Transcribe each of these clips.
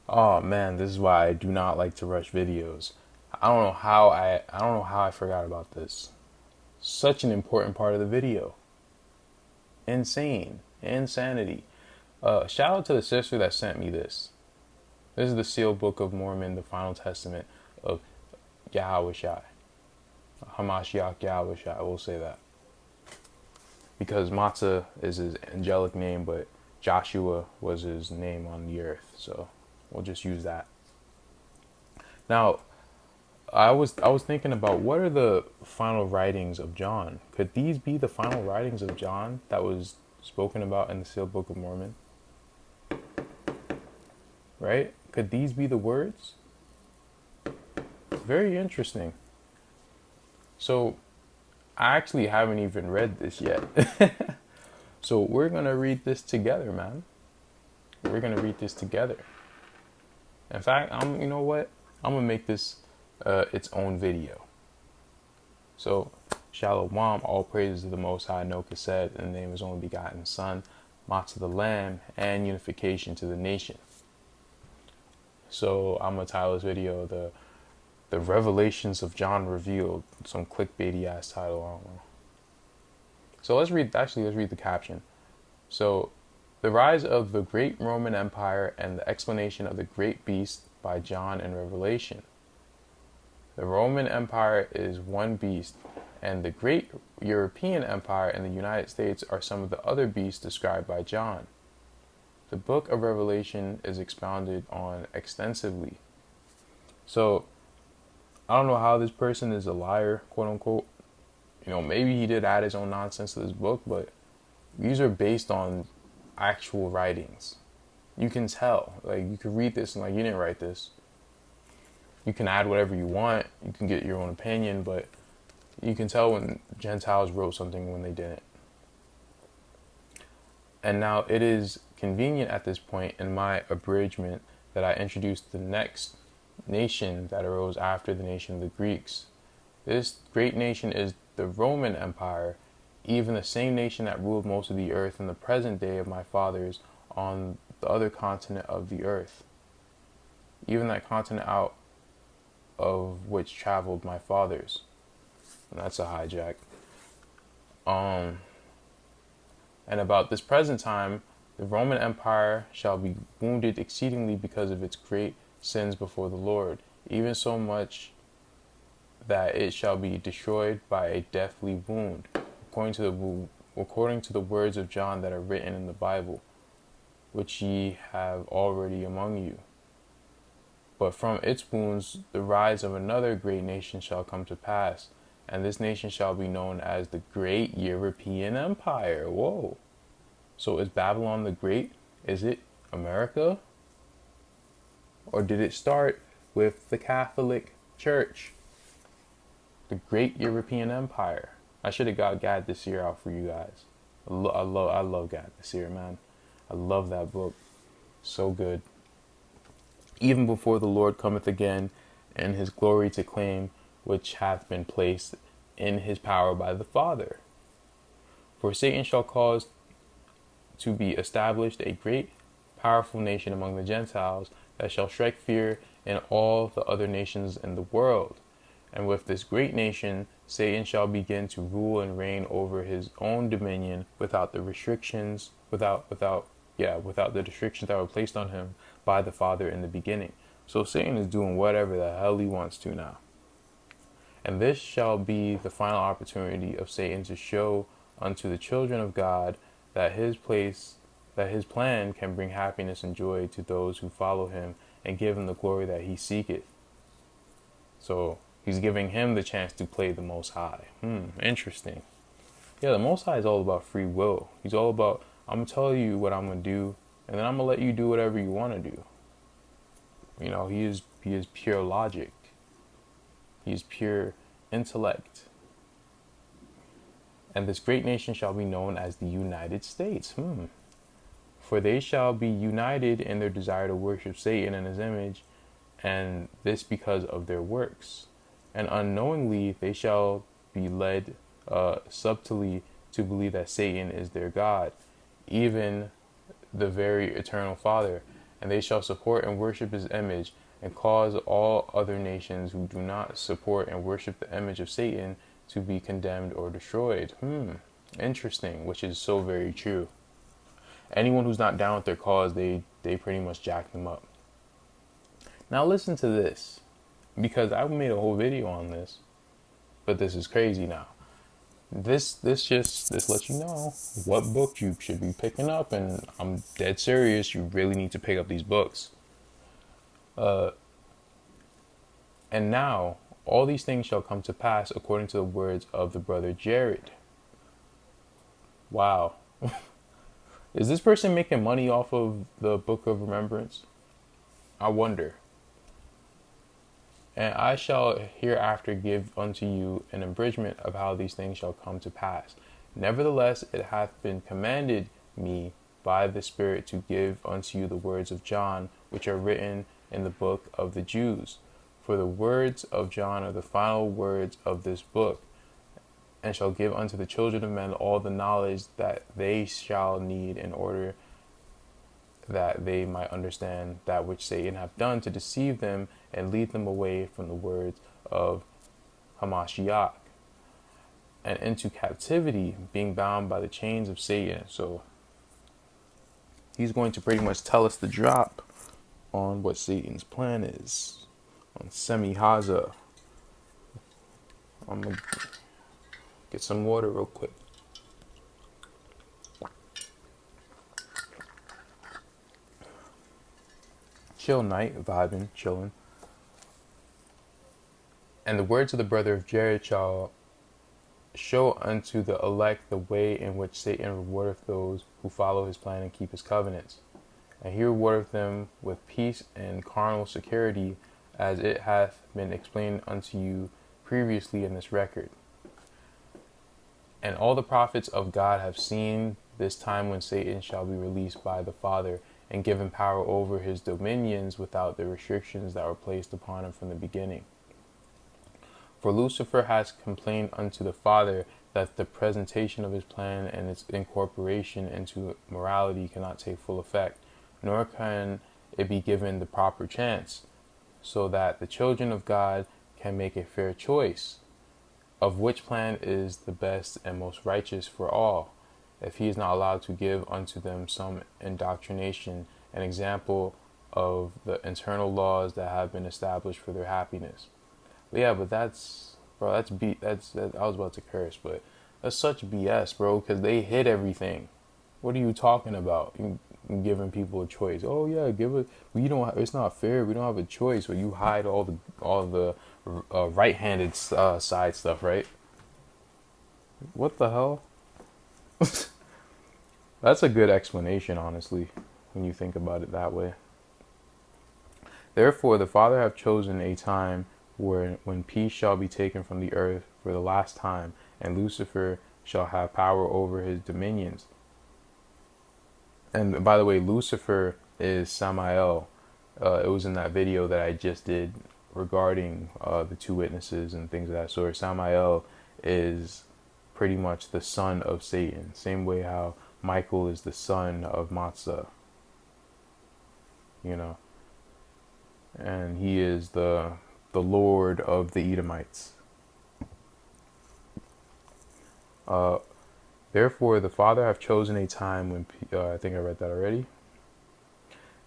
Oh man, this is why I do not like to rush videos. I don't know how I forgot about this. Such an important part of the video. Insane. Insanity. Shout out to the sister that sent me this. This is the sealed book of Mormon, the final testament of Yahawahshi. Hamashiac Yahawahshi, I will say that. Because Motsah is his angelic name, but Joshua was his name on the earth. So we'll just use that. Now, I was thinking about what are the final writings of John? Could these be the final writings of John that was spoken about in the sealed book of Mormon? Right? Could these be the words? Very interesting. So I actually haven't even read this yet. So we're gonna read this together, man. We're gonna read this together. In fact, you know what? I'm gonna make this its own video. So, Shalom, all praises to the Most High, no said, in the name of His only begotten Son, Motsah the Lamb, and unification to the nation. So I'm gonna title this video the Revelations of John Revealed. Some clickbaity ass title, I don't know. So let's read the caption. So, the rise of the great Roman Empire and the explanation of the great beast by John in Revelation. The Roman Empire is one beast, and the great European Empire and the United States are some of the other beasts described by John. The book of Revelation is expounded on extensively. So, I don't know how this person is a liar, quote unquote. You know, maybe he did add his own nonsense to this book, but these are based on actual writings. You can tell. Like, you could read this and, like, you didn't write this. You can add whatever you want. You can get your own opinion, but you can tell when Gentiles wrote something when they didn't. And now it is convenient at this point in my abridgment that I introduce the next nation that arose after the nation of the Greeks. This great nation is the Roman Empire, even the same nation that ruled most of the earth in the present day of my fathers on the other continent of the earth. Even that continent out of which traveled my fathers. And that's a hijack. And about this present time, the Roman Empire shall be wounded exceedingly because of its great sins before the Lord, even so much that it shall be destroyed by a deathly wound, according to the words of John that are written in the Bible, which ye have already among you. But from its wounds the rise of another great nation shall come to pass, and this nation shall be known as the great European Empire. Whoa. So is Babylon the Great? Is it America? Or did it start with the Catholic Church? The Great European Empire. I should have got Gad this year out for you guys. I love Gad this year, man. I love that book. So good. Even before the Lord cometh again, and his glory to claim, which hath been placed in his power by the Father. For Satan shall cause to be established a great powerful nation among the Gentiles, that shall strike fear in all the other nations in the world. And with this great nation, Satan shall begin to rule and reign over his own dominion without the restrictions, without the restrictions that were placed on him by the Father in the beginning. So Satan is doing whatever the hell he wants to now. And this shall be the final opportunity of Satan to show unto the children of God that his plan can bring happiness and joy to those who follow him and give him the glory that he seeketh. So he's giving him the chance to play the Most High. Interesting. Yeah, the Most High is all about free will. He's all about, I'm going to tell you what I'm going to do, and then I'm going to let you do whatever you want to do. You know, he is pure logic. He is pure intellect. And this great nation shall be known as the United States. For they shall be united in their desire to worship Satan and his image, and this because of their works. And unknowingly they shall be led subtly to believe that Satan is their God, even the very eternal Father, and they shall support and worship his image, and cause all other nations who do not support and worship the image of Satan to be condemned or destroyed. Interesting, which is so very true. Anyone who's not down with their cause, they pretty much jack them up. Now listen to this, because I made a whole video on this, but this is crazy now. This lets you know what book you should be picking up, and I'm dead serious. You really need to pick up these books. And now all these things shall come to pass according to the words of the brother Jared. Wow. Is this person making money off of the Book of Remembrance? I wonder. And I shall hereafter give unto you an abridgment of how these things shall come to pass. Nevertheless, it hath been commanded me by the Spirit to give unto you the words of John, which are written in the book of the Jews. For the words of John are the final words of this book, and shall give unto the children of men all the knowledge that they shall need in order that they might understand that which Satan hath done to deceive them and lead them away from the words of Hamashiac and into captivity, being bound by the chains of Satan. So he's going to pretty much tell us the drop on what Satan's plan is on Semi-Haza. I'm going to get some water real quick. Chill night, vibing, chilling. And the words of the brother of Jared shall show unto the elect the way in which Satan rewardeth those who follow his plan and keep his covenants. And he rewardeth them with peace and carnal security, as it hath been explained unto you previously in this record. And all the prophets of God have seen this time when Satan shall be released by the Father, and given power over his dominions without the restrictions that were placed upon him from the beginning. For Lucifer has complained unto the Father that the presentation of his plan and its incorporation into morality cannot take full effect, nor can it be given the proper chance, so that the children of God can make a fair choice of which plan is the best and most righteous for all, if he is not allowed to give unto them some indoctrination, an example of the internal laws that have been established for their happiness. But yeah, but I was about to curse, but that's such BS, bro, because they hid everything. What are you talking about? You giving people a choice. Oh yeah, it's not fair. We don't have a choice. But you hide all the right-handed side stuff, right? What the hell? That's a good explanation, honestly, when you think about it that way. Therefore, the Father hath chosen a time when peace shall be taken from the earth for the last time, and Lucifer shall have power over his dominions. And by the way, Lucifer is Samael. It was in that video that I just did regarding the two witnesses and things of that sort. Samael is pretty much the son of Satan, same way how Michael is the son of Motsah, and he is the lord of the Edomites. Therefore the Father hath chosen a time when I think I read that already.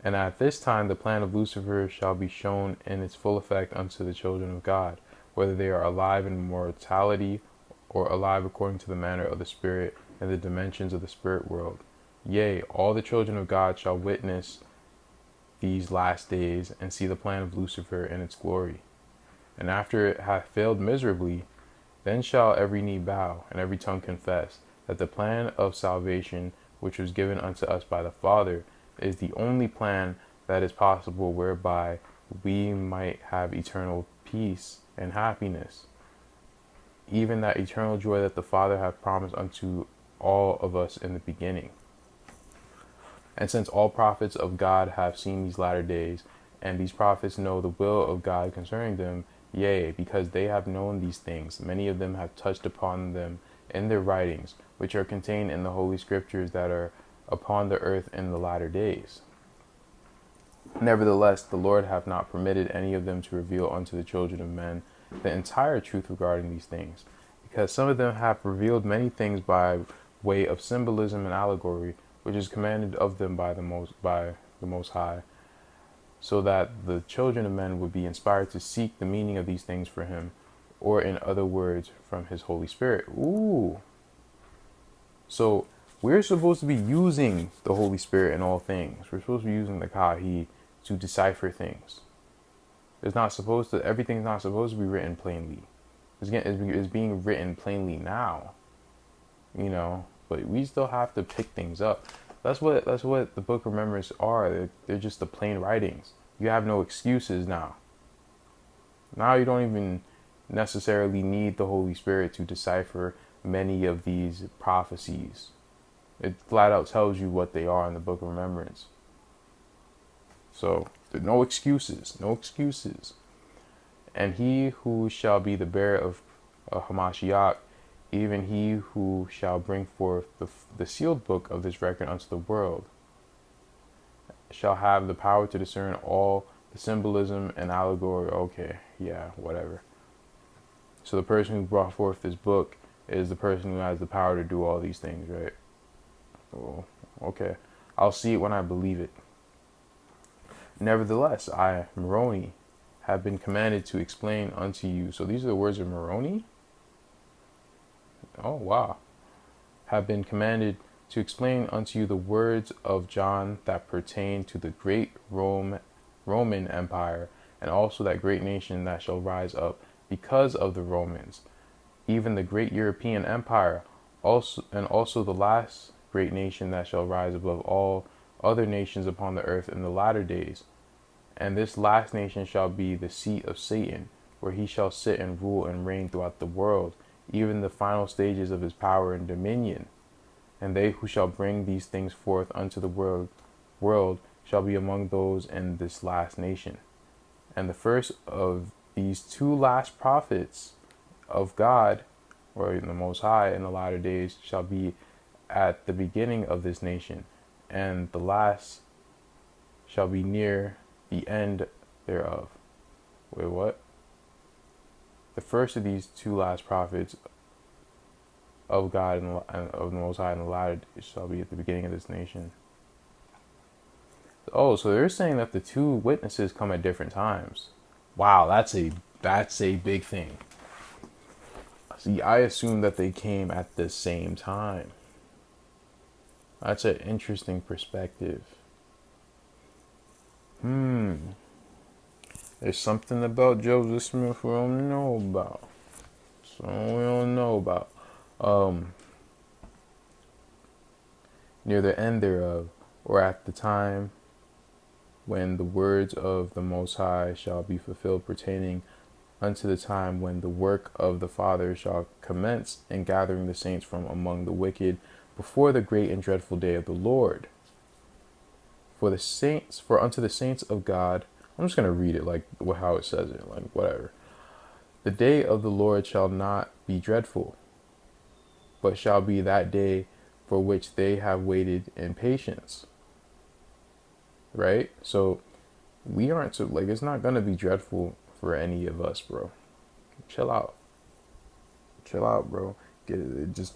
And at this time the plan of Lucifer shall be shown in its full effect unto the children of God, whether they are alive in mortality or alive according to the manner of the Spirit and the dimensions of the spirit world. Yea, all the children of God shall witness these last days and see the plan of Lucifer in its glory. And after it hath failed miserably, then shall every knee bow and every tongue confess that the plan of salvation which was given unto us by the Father is the only plan that is possible, whereby we might have eternal peace and happiness, even that eternal joy that the Father hath promised unto all of us in the beginning. And since all prophets of God have seen these latter days, and these prophets know the will of God concerning them, yea, because they have known these things, many of them have touched upon them in their writings, which are contained in the Holy Scriptures that are upon the earth in the latter days. Nevertheless, the Lord hath not permitted any of them to reveal unto the children of men the entire truth regarding these things, because some of them have revealed many things by way of symbolism and allegory, which is commanded of them by the Most High, so that the children of men would be inspired to seek the meaning of these things for him, or in other words, from his Holy Spirit. Ooh. So we're supposed to be using the Holy Spirit in all things. We're supposed to be using the Kahi to decipher things. Everything's not supposed to be written plainly. It's being written plainly now, but we still have to pick things up. That's what the Book of Remembrance are. They're just the plain writings. You have no excuses now. Now you don't even necessarily need the Holy Spirit to decipher many of these prophecies. It flat out tells you what they are in the Book of Remembrance. So, no excuses. And he who shall be the bearer of Hamashiac, even he who shall bring forth the sealed book of this record unto the world, shall have the power to discern all the symbolism and allegory. Okay, yeah, whatever. So the person who brought forth this book is the person who has the power to do all these things, right? Well, okay. I'll see it when I believe it. Nevertheless, I, Moroni, have been commanded to explain unto you. So these are the words of Moroni? Oh, wow. Have been commanded to explain unto you the words of John that pertain to the great Roman Empire, and also that great nation that shall rise up because of the Romans, even the great European Empire, also the last great nation that shall rise above all other nations upon the earth in the latter days. And this last nation shall be the seat of Satan, where he shall sit and rule and reign throughout the world, even the final stages of his power and dominion. And they who shall bring these things forth unto the world shall be among those in this last nation. And the first of these two last prophets of God, or in the Most High in the latter days, shall be at the beginning of this nation, and the last shall be near the end thereof. Wait, what? The first of these two last prophets of God and of the Most High in the latter days shall be at the beginning of this nation. Oh, so they're saying that the two witnesses come at different times. Wow, that's a big thing. See, I assumed that they came at the same time. That's an interesting perspective. There's something about Joseph Smith we don't know about. Near the end thereof, or at the time when the words of the Most High shall be fulfilled, pertaining unto the time when the work of the Father shall commence in gathering the saints from among the wicked before the great and dreadful day of the Lord. For unto the saints of God, I'm just going to read it like how it says it, like whatever. The day of the Lord shall not be dreadful, but shall be that day for which they have waited in patience. Right? So we aren't so like it's not gonna be dreadful for any of us, bro. Chill out, bro. Just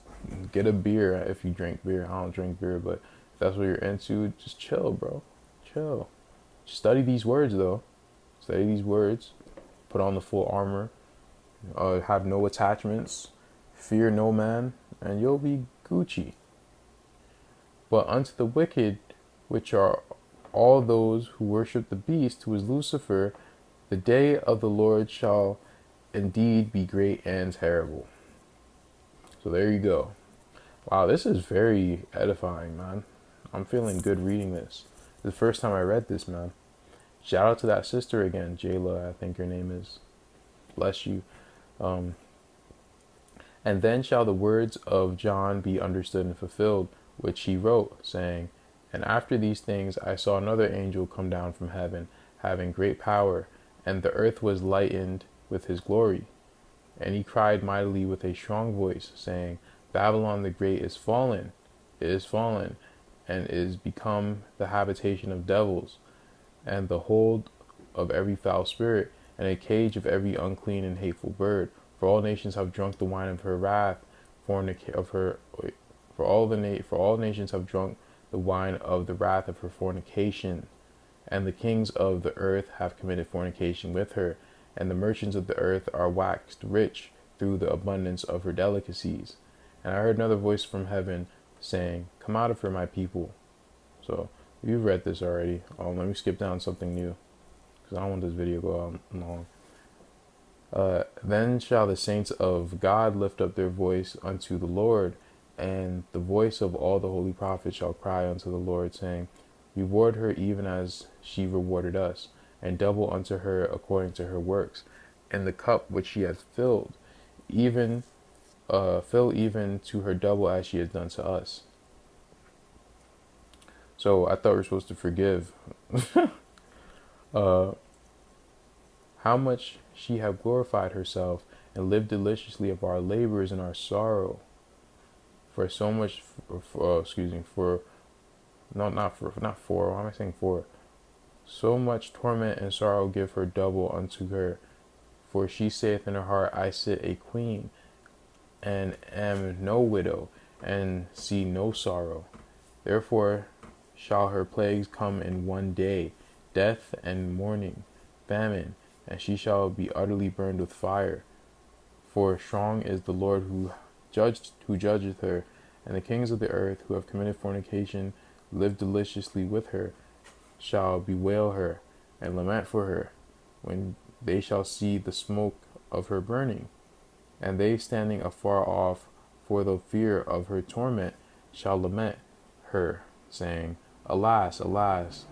get a beer if you drink beer. I don't drink beer, but if that's what you're into, just chill, bro. Chill. Study these words, though. Study these words. Put on the full armor. Have no attachments. Fear no man, and you'll be Gucci. But unto the wicked, which are all those who worship the beast, who is Lucifer, the day of the Lord shall indeed be great and terrible. So there you go. Wow, this is very edifying, man. I'm feeling good reading this. It's the first time I read this, man. Shout out to that sister again, Jayla, I think her name is. Bless you. And then shall the words of John be understood and fulfilled, which he wrote, saying, And after these things I saw another angel come down from heaven, having great power, and the earth was lightened with his glory. And he cried mightily with a strong voice, saying, Babylon the great is fallen, and is become the habitation of devils, and the hold of every foul spirit, and a cage of every unclean and hateful bird. For all nations have drunk the wine of her wrath, of her. For all nations have drunk the wine of the wrath of her fornication, and the kings of the earth have committed fornication with her, and the merchants of the earth are waxed rich through the abundance of her delicacies. And I heard another voice from heaven saying, "Come out of her, my people." So you've read this already. Let me skip down something new, because I don't want this video to go on long. Then shall the saints of God lift up their voice unto the Lord, and the voice of all the holy prophets shall cry unto the Lord, saying, Reward her even as she rewarded us, and double unto her according to her works, and the cup which she hath filled, even fill even to her double as she has done to us. So I thought we were supposed to forgive. How much she have glorified herself, and lived deliciously of our labors and our sorrow. For so much, why am I saying for? So much torment and sorrow give her double unto her. For she saith in her heart, I sit a queen, and am no widow, and see no sorrow. Therefore shall her plagues come in one day, death and mourning, famine, and she shall be utterly burned with fire. For strong is the Lord who judgeth her, and the kings of the earth who have committed fornication, live deliciously with her, shall bewail her, and lament for her, when they shall see the smoke of her burning. And they standing afar off, for the fear of her torment, shall lament her, saying, Alas, alas,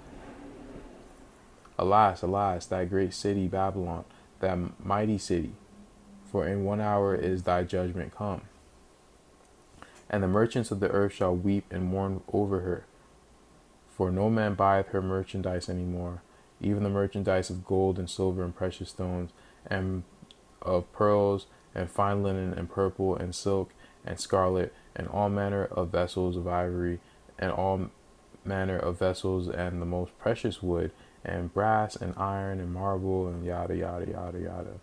alas, alas, thy great city Babylon, that mighty city, for in 1 hour is thy judgment come. And the merchants of the earth shall weep and mourn over her, for no man buyeth her merchandise any more, even the merchandise of gold and silver and precious stones, and of pearls and fine linen and purple and silk and scarlet, and all manner of vessels of ivory, and all manner of vessels, and the most precious wood, and brass and iron and marble, and yada yada yada yada,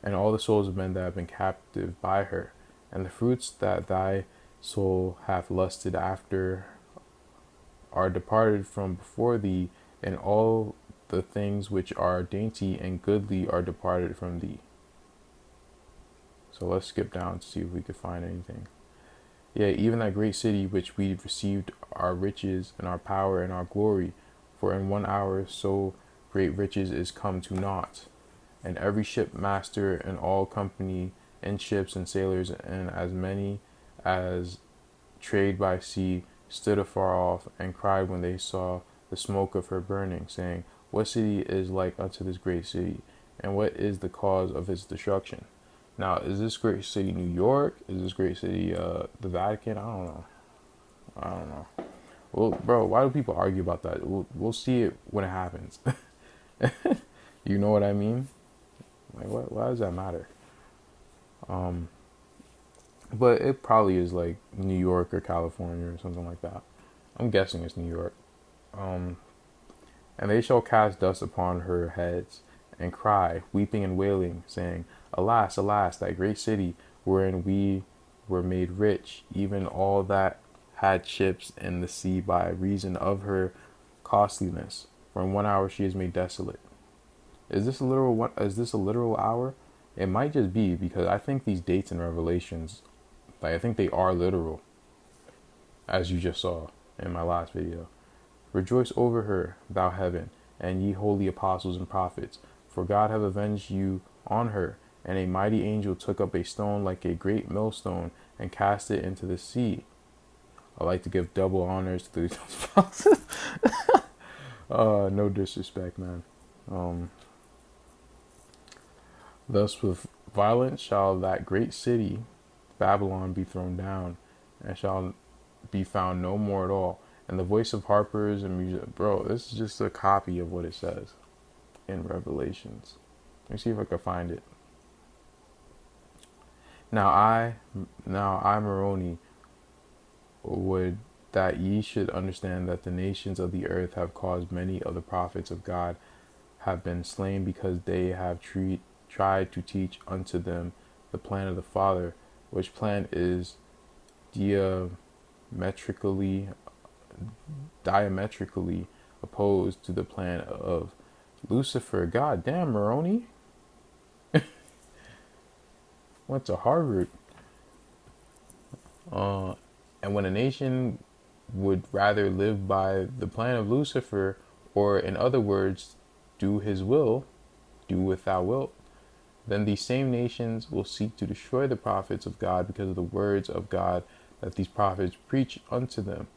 and all the souls of men that have been captive by her, and the fruits that thy soul hath lusted after are departed from before thee, and all the things which are dainty and goodly are departed from thee. So let's skip down to see if we could find anything. Yea, even that great city which we received our riches and our power and our glory, for in 1 hour so great riches is come to naught. And every shipmaster and all company in ships and sailors, and as many as trade by sea, stood afar off, and cried when they saw the smoke of her burning, saying, What city is like unto this great city, and what is the cause of its destruction? Now, is this great city New York? Is this great city the Vatican? I don't know. Well, bro, why do people argue about that? We'll see it when it happens. You know what I mean? Like, why does that matter? But it probably is like New York or California or something like that. I'm guessing it's New York. And they shall cast dust upon her heads, and cry, weeping and wailing, saying, Alas, alas, that great city, wherein we were made rich, even all that had ships in the sea by reason of her costliness. For in 1 hour she is made desolate. Is this a literal hour? It might just be, because I think these dates in Revelations, I think they are literal, as you just saw in my last video. Rejoice over her, thou heaven, and ye holy apostles and prophets, for God have avenged you on her. And a mighty angel took up a stone like a great millstone, and cast it into the sea. I like to give double honors to these apostles. No disrespect, man. Thus with violence shall that great city, Babylon, be thrown down, and shall be found no more at all. And the voice of harpers and music. Bro, this is just a copy of what it says in Revelations. Let me see if I can find it. Now I, Moroni, would that ye should understand that the nations of the earth have caused many of the prophets of God have been slain, because they have tried to teach unto them the plan of the Father, which plan is diametrically opposed to the plan of Lucifer. God damn, Moroni went to Harvard. And when a nation would rather live by the plan of Lucifer, or in other words, do his will, do what thou wilt, then these same nations will seek to destroy the prophets of God because of the words of God that these prophets preach unto them,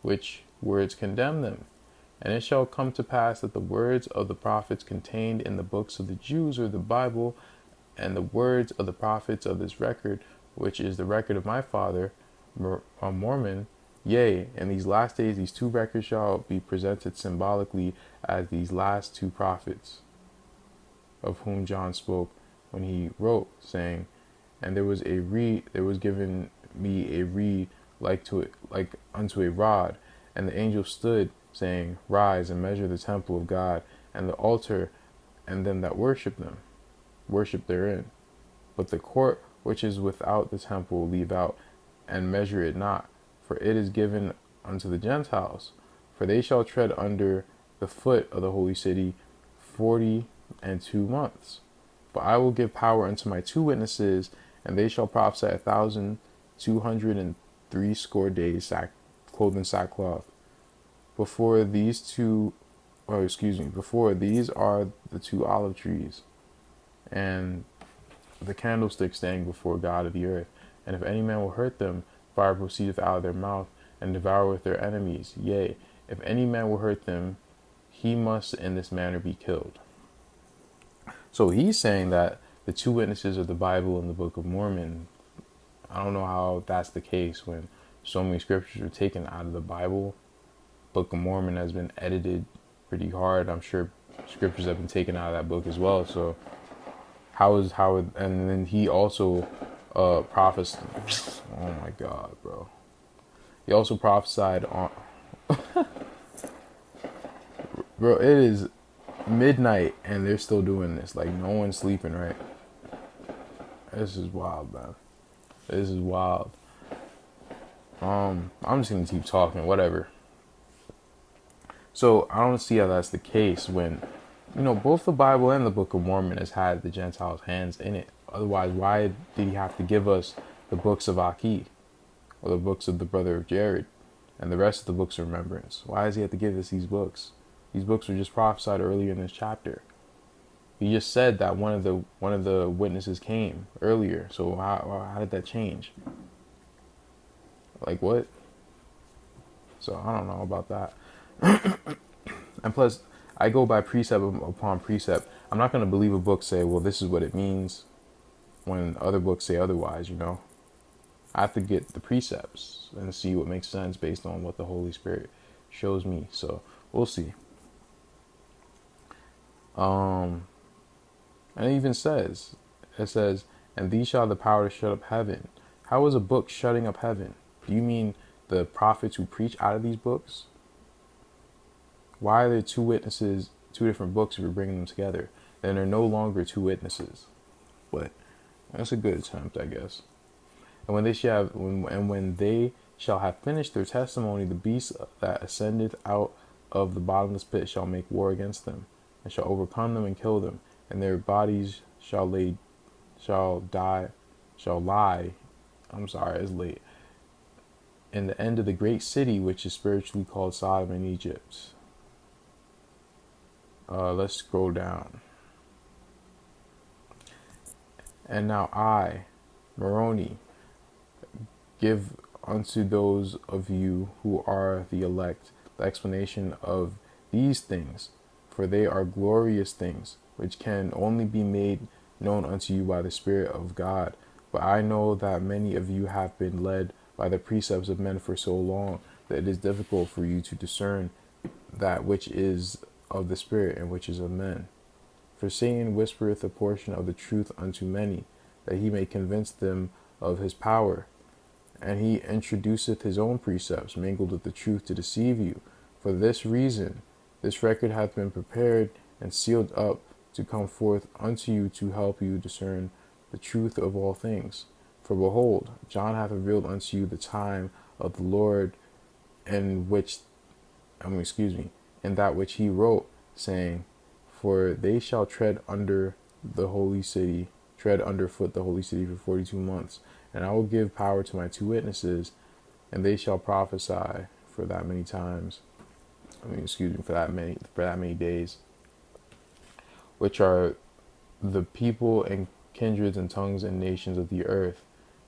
which words condemn them. And it shall come to pass that the words of the prophets contained in the books of the Jews, or the Bible, and the words of the prophets of this record, which is the record of my father, Mormon, yea, in these last days these two records shall be presented symbolically as these last two prophets, of whom John spoke when he wrote, saying, and there was given me a reed like unto a rod, and the angel stood, saying, rise and measure the temple of God, and the altar, and them that worship therein. But the court which is without the temple leave out, and measure it not, for it is given unto the Gentiles. For they shall tread under the foot of the holy city 42 months. But I will give power unto my two witnesses, and they shall prophesy 1,260 days, clothed in sackcloth. Before these are the two olive trees, and the candlestick standing before God of the earth. And if any man will hurt them, fire proceedeth out of their mouth, and devoureth their enemies. Yea, if any man will hurt them, he must in this manner be killed. So he's saying that the two witnesses of the Bible and the Book of Mormon, I don't know how that's the case when so many scriptures are taken out of the Bible. Book of Mormon has been edited pretty hard. I'm sure scriptures have been taken out of that book as well. So and then he also prophesied. Oh my God, bro. He also prophesied on. Bro, it is midnight and they're still doing this. Like, no one's sleeping, right? This is wild, man. This is wild. I'm just gonna keep talking, whatever. So I don't see how that's the case when, both the Bible and the Book of Mormon has had the Gentiles' hands in it. Otherwise, why did he have to give us the books of Aki, or the books of the brother of Jared, and the rest of the books of remembrance? Why does he have to give us these books? These books were just prophesied earlier in this chapter. He just said that one of the witnesses came earlier. So how did that change? Like, what? So I don't know about that. And plus, I go by precept upon precept. I'm not going to believe a book say, well, this is what it means, when other books say otherwise, I have to get the precepts and see what makes sense based on what the Holy Spirit shows me. So we'll see. And it even says, and these shall have the power to shut up heaven. How is a book shutting up heaven? Do you mean the prophets who preach out of these books? Why are there two witnesses, two different books if we're bringing them together? Then they're no longer two witnesses. But that's a good attempt, I guess. And when they shall have finished their testimony, the beast that ascendeth out of the bottomless pit shall make war against them, and shall overcome them and kill them, and their bodies shall lie. It's late. In the end of the great city, which is spiritually called Sodom and Egypt. Let's scroll down. And now I, Moroni, give unto those of you who are the elect the explanation of these things, for they are glorious things, which can only be made known unto you by the Spirit of God. But I know that many of you have been led by the precepts of men for so long, that it is difficult for you to discern that which is of the Spirit and which is of men. For Satan whispereth a portion of the truth unto many, that he may convince them of his power. And he introduceth his own precepts, mingled with the truth, to deceive you. For this reason, this record hath been prepared and sealed up to come forth unto you to help you discern the truth of all things. For behold, John hath revealed unto you the time of the Lord, in which, in that which he wrote, saying, for they shall tread underfoot the holy city for 42 months. And I will give power to my 2 witnesses, and they shall prophesy for that many times. For that many days, which are the people and kindreds and tongues and nations of the earth,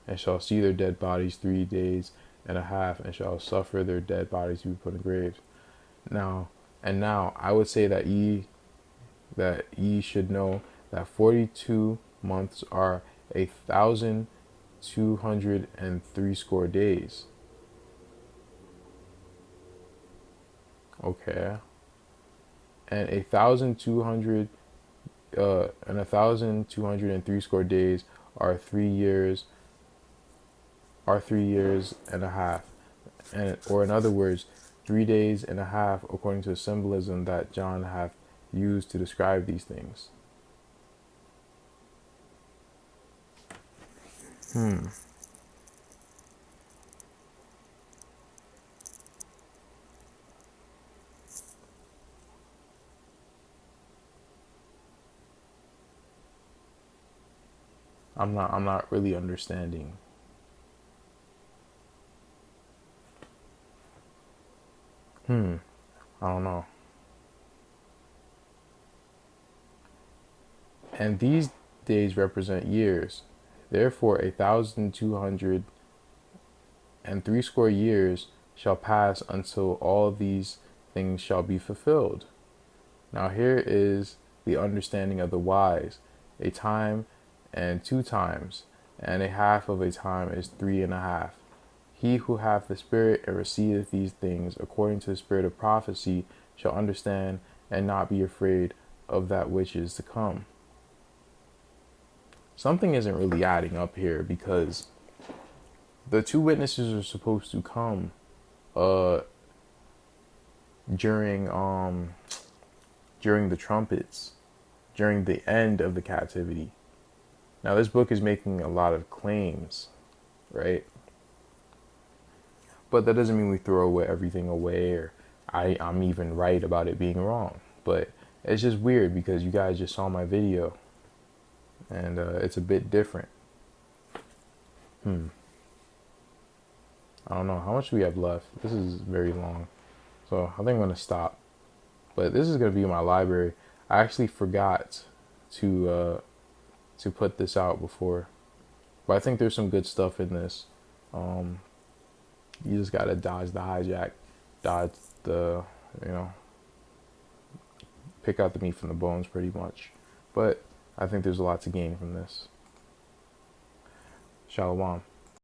and shall see their dead bodies 3 days and a half, and shall suffer their dead bodies to be put in graves. Now I would say that ye should know that 42 months are 1,203 days. Okay. And 1,203 days are 3 years. Are 3 years and a half, or in other words, 3 days and a half, according to the symbolism that John hath used to describe these things. I'm not really understanding. I don't know. And these days represent years. Therefore 1,203 years shall pass until all these things shall be fulfilled. Now here is the understanding of the wise. A time and 2 times, and a half of a time is 3 and a half. He who hath the Spirit and receiveth these things according to the spirit of prophecy shall understand and not be afraid of that which is to come. Something isn't really adding up here, because the 2 witnesses are supposed to come during the trumpets, during the end of the captivity. Now this book is making a lot of claims, right? But that doesn't mean we throw everything away, or I'm even right about it being wrong. But it's just weird, because you guys just saw my video, and it's a bit different. I don't know. How much do we have left? This is very long. So I think I'm going to stop. But this is going to be my library. I actually forgot to put this out before. But I think there's some good stuff in this. You just got to dodge the hijack. Dodge the, pick out the meat from the bones pretty much. But I think there's a lot to gain from this. Shalom.